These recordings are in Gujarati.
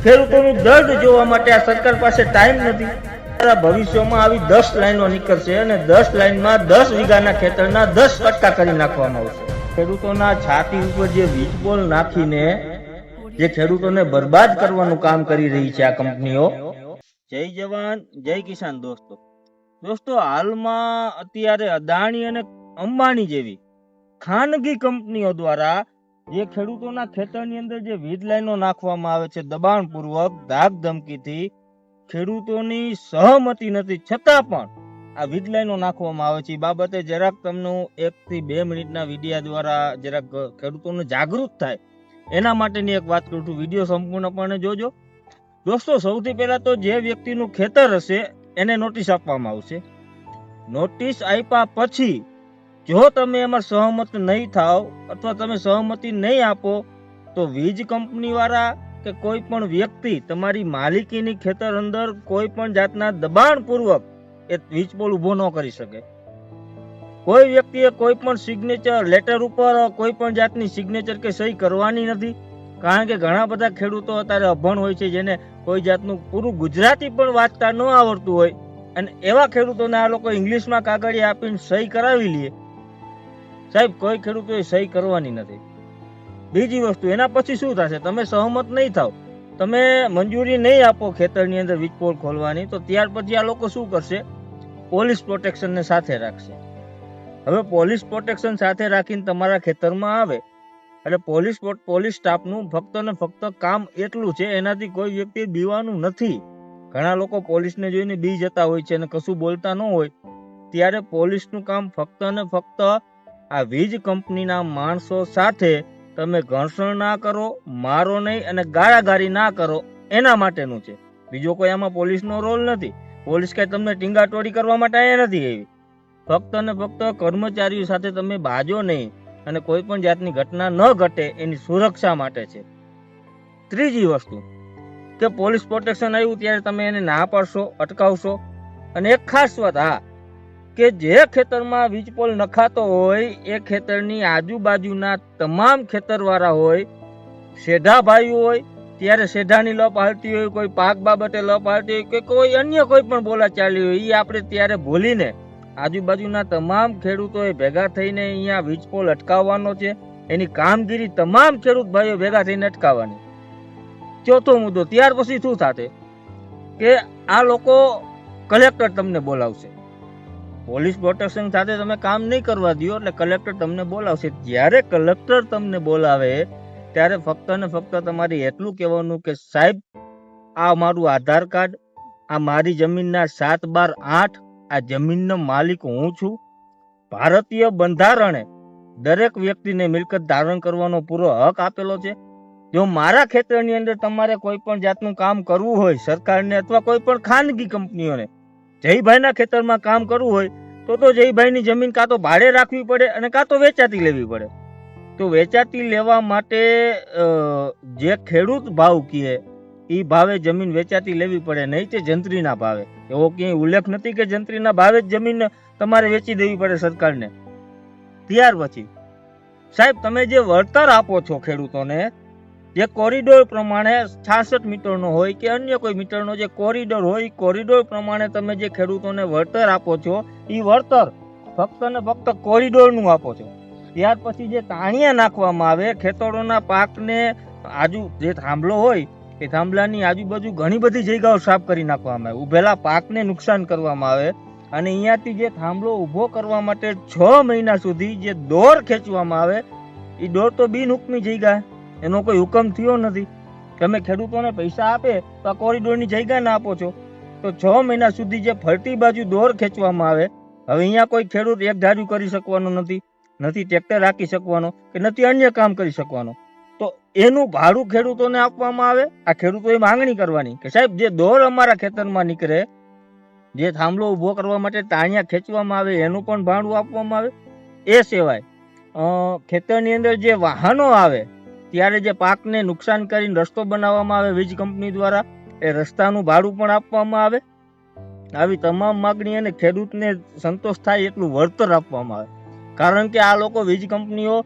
ખેડૂતોનું દર્દ જોવા માટે આ સરકાર પાસે ટાઈમ નથી. ભવિષ્યમાં આવી 10 લાઈનો નીકળશે અને 10 લાઈનમાં 10 વીઘાના ખેતરના 10 કટકા કરી નાખવામાં આવશે. ખેડૂતોના છાતી ઉપર જે વીજબોલ નાખીને જે ખેડૂતોને બરબાદ કરવાનું કામ કરી રહી છે આ કંપનીઓ. જય જવાન જય કિસાન. દોસ્તો હાલમાં અત્યારે અદાણી અને અંબાણી જેવી ખાનગી કંપનીઓ દ્વારા જે ખેડૂતોના ખેતરની અંદર જે વીજ લાઈનો નાખવામાં આવે છે દબાણપૂર્વક, ધાક ધમકીથી, ખેડૂતોની સહમતી નથી છતાં પણ આ વીજ લાઈનો નાખવામાં આવે છે. એ બાબતે જરાક તમને 1 થી 2 મિનિટના વિડીયા દ્વારા જરાક ખેડૂતોને જાગૃત થાય એના માટેની એક વાત કરું છું. વિડીયો સંપૂર્ણપણે જોજો. દોસ્તો સૌથી પહેલા તો જે વ્યક્તિનું ખેતર હશે એને નોટિસ આપવામાં આવશે. નોટિસ આપ્યા પછી જો તમે એમાં સહમત નહીં થાવ અથવા તમે સહમતિ નહીં આપો તો વીજ કંપની વાળા કે કોઈ પણ વ્યક્તિ તમારી માલિકીની ખેતર અંદર કોઈ પણ જાતના દબાણપૂર્વક એ વીજ પોલ ઉભો ન કરી શકે. કોઈ વ્યક્તિએ કોઈ પણ સિગ્નેચર લેટર ઉપર કોઈ પણ જાતની સિગ્નેચર કે સહી કરવાની નથી. કારણ કે ઘણા બધા ખેડૂતો અત્યારે અભણ હોય છે જેને કોઈ જાતનું પૂરું ગુજરાતી પણ વાંચતા ન આવડતું હોય અને એવા ખેડૂતોને આ લોકો ઇંગ્લિશમાં કાગળિયા આપીને સહી કરાવી લે. સાહેબ કોઈ ખેડૂતોએ સહી કરવાની નથી. બીજી વસ્તુ, એના પછી શું થશે? તમે સહમત નહીં થાવ, તમે મંજૂરી નહીં આપો ખેતરની અંદર વીજ પોલ ખોલવાની, તો ત્યાર પછી આ લોકો શું કરશે? પોલીસ પ્રોટેક્શનને સાથે રાખશે. હવે પોલીસ પ્રોટેક્શન સાથે રાખીને તમારા ખેતરમાં આવે એટલે પોલીસ સ્ટાફનું ફક્ત ને ફક્ત કામ એટલું છે, એનાથી કોઈ વ્યક્તિ બીવાનું નથી. ઘણા લોકો પોલીસને જોઈને બી જતા હોય છે અને કશું બોલતા ન હોય. ત્યારે પોલીસનું કામ ફક્ત ને ફક્ત આ વીજ કંપનીના માણસો સાથે તમે ઘર્ષણ ના કરો, મારો નહીં અને ગાળાગાળી ના કરો એના માટેનું છે. બીજો કોઈ આમાં પોલીસનો રોલ નથી. પોલીસ કઈ તમને ટીંગાટોળી કરવા માટે અહીંયા નથી આવી. ફક્ત ને ફક્ત કર્મચારીઓ સાથે તમે બાજો નહીં અને કોઈ પણ જાતની ઘટના ન ઘટે એની સુરક્ષા માટે છે. ત્રીજી વસ્તુ કે પોલીસ પ્રોટેક્શન આવ્યું ત્યારે તમે એને ના પાડશો, અટકાવશો. અને એક ખાસ વાત, હા, કે જે ખેતરમાં વીજ પોલ નખાતો હોય એ ખેતરની આજુબાજુના તમામ ખેતરવાળા હોય, શેઢા ભાઈઓ હોય ત્યારે શેઢાની લપ હાલતી હોય, કોઈ પાક બાબતે લપ હાલતી હોય કે કોઈ અન્ય કોઈ પણ બોલાચાલી હોય, એ આપણે ત્યારે ભૂલીને આજુબાજુના તમામ ખેડૂતોએ ભેગા થઈને અહીંયા વીજ પોલ અટકાવવાનો છે. એની કામગીરી તમામ ખેડૂત ભાઈઓ ભેગા થઈને અટકાવવાની. ચોથો મુદ્દો, ત્યાર પછી શું થશે કે આ લોકો કલેક્ટર તમને બોલાવશે. પોલીસ પ્રોટેક્શન સાથે તમે કામ નહીં કરવા દો એટલે કલેક્ટર તમને બોલાવશે. જ્યારે કલેક્ટર તમને બોલાવે ત્યારે ફક્ત ને ફક્ત તમારે એટલું કહેવાનું કે સાહેબ, આ મારું આધાર કાર્ડ, આ મારી જમીનના 7/8, આ જમીનનો માલિક હું છું. ભારતીય બંધારણે દરેક વ્યક્તિને મિલકત ધારણ કરવાનો પૂરો હક આપેલો છે. જો મારા ખેતરની અંદર તમારે કોઈ પણ જાતનું કામ કરવું હોય, સરકારને અથવા કોઈ પણ ખાનગી કંપનીઓને જયભાઈના ખેતરમાં કામ કરવું હોય તો જયભાઈની જમીન કાં તો ભાડે રાખવી પડે અને કાં તો વેચાતી લેવી પડે. તો વેચાતી લેવા માટે જે ખેડૂત ભાવ કહે એ ભાવે જમીન વેચાતી લેવી પડે, નહીં તે જંત્રીના ભાવે. એવો ક્યાંય ઉલ્લેખ નથી કે જંત્રીના ભાવે જ જમીન તમારે વેચી દેવી પડે સરકારને. ત્યાર પછી સાહેબ, તમે જે વળતર આપો છો ખેડૂતોને, જે કોરિડોર પ્રમાણે 66 મીટરનો હોય કે અન્ય કોઈ મીટરનો જે કોરિડોર હોય, કોરિડોર પ્રમાણે તમે જે ખેડૂતોને વળતર આપો છો એ વળતર ફક્ત ને ફક્ત કોરિડોરનું આપો છો. ત્યાર પછી જે તાણિયા નાખવામાં આવે ખેતરોના પાકને, જે થાંભલો હોય એ થાંભલાની આજુબાજુ ઘણી બધી જગ્યાઓ સાફ કરી નાખવામાં આવે, ઉભેલા પાકને નુકસાન કરવામાં આવે. અને અહીંયાથી જે થાંભલો ઊભો કરવા માટે 6 મહિના સુધી જે દોર ખેંચવામાં આવે એ દોર તો બિનહુકમી જગ્યા, એનો કોઈ હુકમ થયો નથી. તમે ખેડૂતોને પૈસા આપે તો આ કોરિડોરની જગ્યા ના આપો છો, તો 6 મહિના સુધી જે ફરતી બાજુ દોર ખેંચવામાં આવે. હવે અહીંયા કોઈ ખેડૂત એક ધાર્યું કરી શકવાનો નથી, નથી ટ્રેક્ટર રાખી શકવાનો કે નથી અન્ય કામ કરી શકવાનો. તો એનું ભાડું ખેડૂતોને આપવામાં આવે. આ ખેડૂતોએ માંગણી કરવાની કે સાહેબ, જે દોર અમારા ખેતરમાં નીકળે, જે થાંભલો ઊભો કરવા માટે તાણિયા ખેંચવામાં આવે એનું પણ ભાડું આપવામાં આવે. એ સિવાય ખેતરની અંદર જે વાહનો આવે ત્યારે જે પાકને નુકસાન કરીને રસ્તો બનાવવામાં આવે વીજ કંપની દ્વારા, એ રસ્તાનું ભાડું પણ આપવામાં આવે. આવી તમામ માગણી અને ખેડૂતને સંતોષ થાય એટલું વળતર આપવામાં આવે. કારણ કે આ લોકો વીજ કંપનીઓ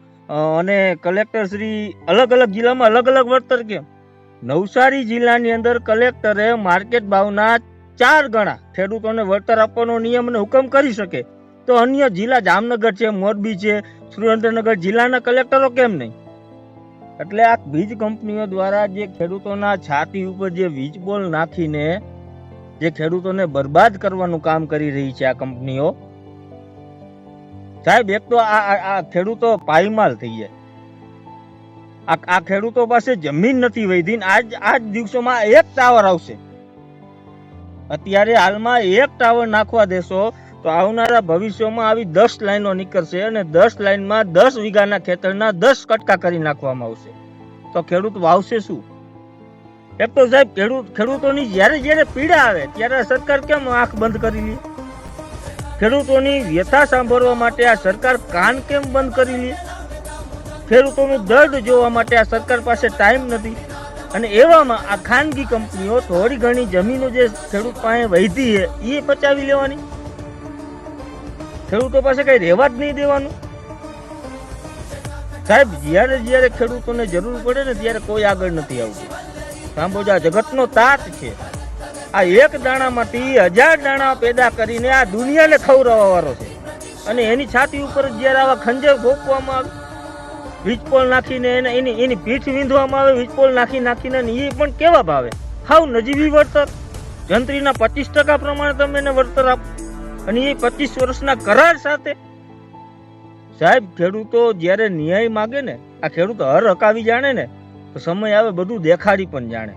અને કલેક્ટર શ્રી અલગ અલગ જિલ્લામાં અલગ અલગ વળતર કેમ નવસારી જિલ્લાની અંદર કલેક્ટરે માર્કેટ ભાવના 4 ગણા ખેડૂતોને વળતર આપવાનો નિયમ અને હુકમ કરી શકે તો અન્ય જિલ્લા જામનગર છે, મોરબી છે, સુરેન્દ્રનગર જિલ્લાના કલેક્ટરો કેમ નહીં? એટલે આ વીજ કંપનીઓ દ્વારા જે ખેડૂતોના છાતી ઉપર જે વીજ બોલ નાખીને જે ખેડૂતોને બરબાદ કરવાનું કામ કરી રહી છે આ કંપનીઓ, સાહેબ એક તો આ ખેડૂતો પાયમાલ થઈ જાય. આ ખેડૂતો પાસે જમીન નથી વધી ને આજ દિવસોમાં એક ટાવર આવશે. અત્યારે હાલમાં એક ટાવર નાખવા દેશો તો આવનારા ભવિષ્યમાં આવી 10 લાઈનો નીકળશે અને 10 લાઈનમાં 10 વીઘાના ખેતરના 10 કટકા કરી નાખવામાં આવશે. તો ખેડૂત વાવશે શું? એક તો સાહેબ ખેડૂતોની જ્યારે પીડા આવે ત્યારે સરકાર કેમ આંખ બંધ કરી લે? ખેડૂતોની વ્યથા સાંભળવા માટે આ સરકાર કાન કેમ બંધ કરી લે? ખેડૂતોનું દર્દ જોવા માટે આ સરકાર પાસે ટાઈમ નથી. અને એવામાં આ ખાનગી કંપનીઓ થોડી ઘણી જમીનો જે ખેડૂત પાસે વધી છે એ પચાવી લેવાની, ખેડૂતો પાસે કઈ રહેવા જ નહીં દેવાનું. સાહેબ જ્યારે ખેડૂતોને જરૂર પડે ને ત્યારે કોઈ આગળ નથી આવતું. સાંભળો, આ જગતનો તાત છે. આ એક દાણામાંથી 1000 દાણા પેદા કરીને આ દુનિયાને ખવડાવવા વાળો છે. અને એની છાતી ઉપર જ્યારે આવા ખંજર ભોપવામાં આવે, વીજપોલ નાખીને એની પીઠ વીંધવામાં આવે, વીજપોલ નાખીને એ પણ કેવા ભાવે? હાવ નજીવી વળતર. જંત્રીના 25% પ્રમાણે તમે એને વળતર આપો અને એ 25 વર્ષના કરાર સાથે. સાહેબ ખેડૂતો જ્યારે ન્યાય માગે ને, આ ખેડૂતો હર હકાવી જાણે ને તો સમય આવે બધું દેખાડી પણ જાણે.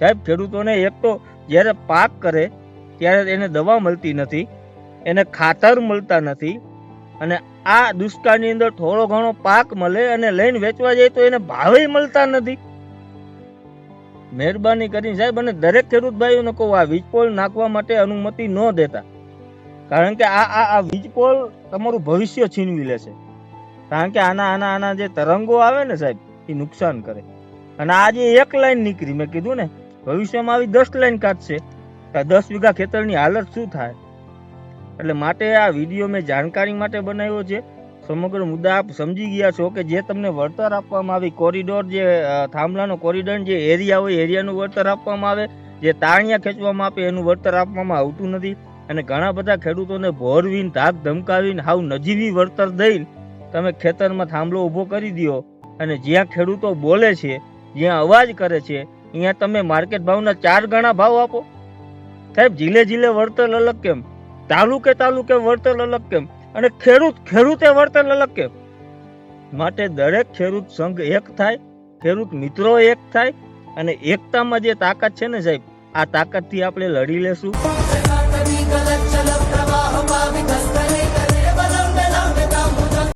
સાહેબ ખેડૂતોને એક તો જ્યારે પાક કરે ત્યારે એને દવા મળતી નથી, એને ખાતર મળતા નથી, અને આ દુષ્કાળની અંદર થોડો ઘણો પાક મળે અને લઈને વેચવા જાય તો એને ભાવે મળતા નથી. મહેરબાની કરીને સાહેબ અને દરેક ખેડૂત ભાઈઓને કહું, આ વીજપોલ નાખવા માટે અનુમતિ ન દેતા, કારણ કે આ વીજપોલ તમારું ભવિષ્ય છીનવી લેશે. કારણ કે આના જે તરંગો આવે ને સાહેબ એ નુકસાન કરે. અને આજે 1 લાઈન નીકળી, મેં કીધું ને ભવિષ્યમાં આવી 10 લાઈન કાઢશે તો 10 વીઘા ખેતરની હાલત શું થાય? એટલે માટે આ વિડીયો મેં જાણકારી માટે બનાવ્યો છે. સમગ્ર મુદ્દા આપ સમજી ગયા છો કે જે તમને વળતર આપવામાં આવી, કોરિડોર જે થાંભલાનો કોરિડોર જે એરિયા હોય એરિયાનું વળતર આપવામાં આવે, જે તાણિયા ખેંચવામાં આપે એનું વળતર આપવામાં આવતું નથી. અને ઘણા બધા ખેડૂતોને ભોરવીને ધાક ધમકાવીને હાવ નજીવી વળતર દઈને તમે ખેતરમાં થાંભલો ઊભો કરી દો અને જ્યાં ખેડૂતો બોલે છે, જ્યાં અવાજ કરે છે, અહીંયા તમે માર્કેટ ભાવના 4 ગણા ભાવ આપો. સાહેબ જિલ્લે વળતર અલગ કેમ? તાલુકે વળતર અલગ કેમ? અને ખેડૂતે વળતર અલગ કેમ? માટે દરેક ખેડૂત સંઘ એક થાય, ખેડૂત મિત્રો એક થાય અને એકતામાં જે તાકાત છે ને સાહેબ, આ તાકાતથી આપણે લડી લેશું.